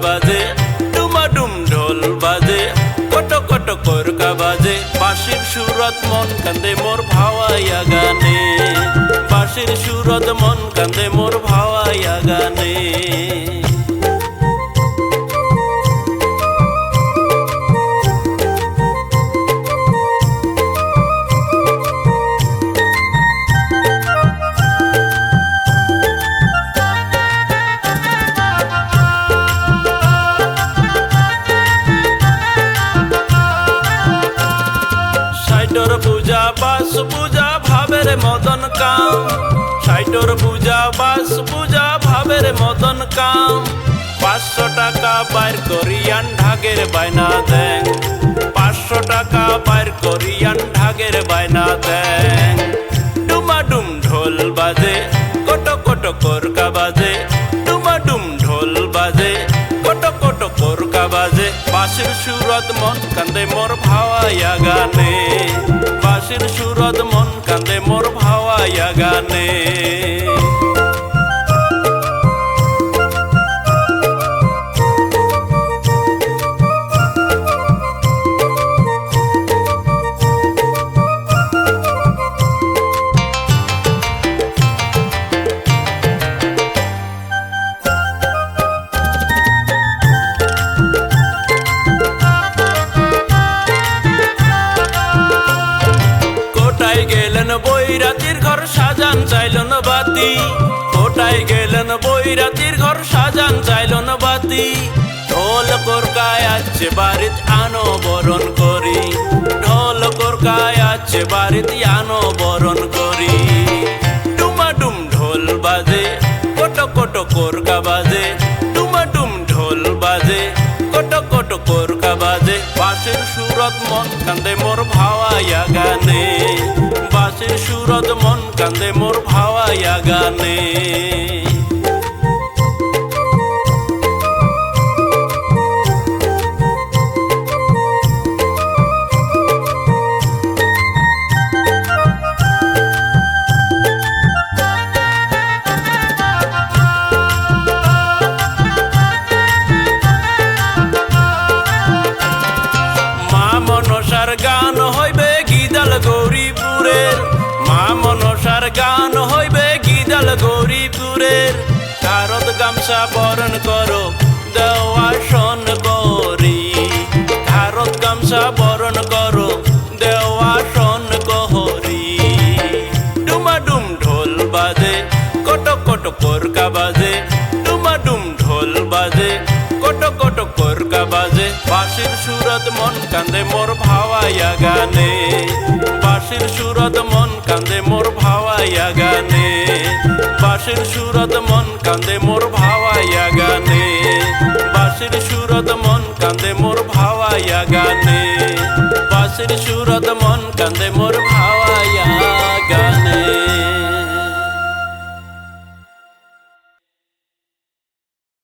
বাজে, ডুমাডুম ঢোল বাজে, কট কট কোরকা বাজে। বাঁশির সুরত মন কান্দে মোর ভাওয়াইয়া গানে, বাঁশির সুরত মন কান্দে মোর ভাওয়াইয়া গানে। ষাটর পূজা বাস পূজা ভাবের মদন কাম, ষাটর পূজা বাস পূজা ভাবের মদন কাম। 500 টাকা বাইর করিয়ান ঢাকের বায়না দেন, 500 টাকা বাইর করিয়ান ঢাকের বায়না দেন। ডুমাডুম ঢোল বাজে, কট কট কোরকা বাজে, ডুমাডুম ঢোল বাজে, কট কট কোরকা বাজে। বাঁশির সুরত মন কান্দে মোর ভাওয়াইয়া গানে, বাঁশির সুরত মন কান্দে মোর ভাওয়াইয়া গানে। কোটায় গেলেন বৈরাতির ঘর সাজান চাইলেন বাতি, কোটায় গেলেন বৈরাতির ঘর সাজান চাইলেন বাতি। ঢোল কোরকায় আছে বাড়িত আনো বরণ করি, ঢোল কোরকায় আছে বাড়িত আনো বরণ করি। ডুমাডুম ঢোল বাজে, কট কট কোরকা বাজে, ডুমাডুম ঢোল বাজে, কট কট কোরকা বাজে। বাঁশির সুরত মন কান্দে মোর ভাওয়াইয়া গানে, বাঁশির সুরত মন কান্দে মোর ভাওয়াইয়া গানে। মা মনসার গান হইবে গিদাল গৌরীপুরের, মা মনসার গান হইবে গিদাল গৌরীপুরের। কারত গামছা বরণ করো দেওয়া শোন করি, কারত গামছা বরণ করো দেওয়া শোন কহরি। ডুমাডুম ঢোল বাজে, কট কট কোরকা বাজে, ডুমাডুম ঢোল বাজে, কট কট কোরকা বাজে। বাঁশির সুরত মন কান্দে মোর ভাওয়াইয়া গানে, বাঁশির সুরত মন কান্দে মোর ভাওয়াইয়া গানে, বাঁশির সুরত মন কান্দে মোর ভাওয়াইয়া গানে, বাঁশির সুরত মন কান্দে মোর ভাওয়াইয়া গানে, বাঁশির সুরত মন কান্দে মোর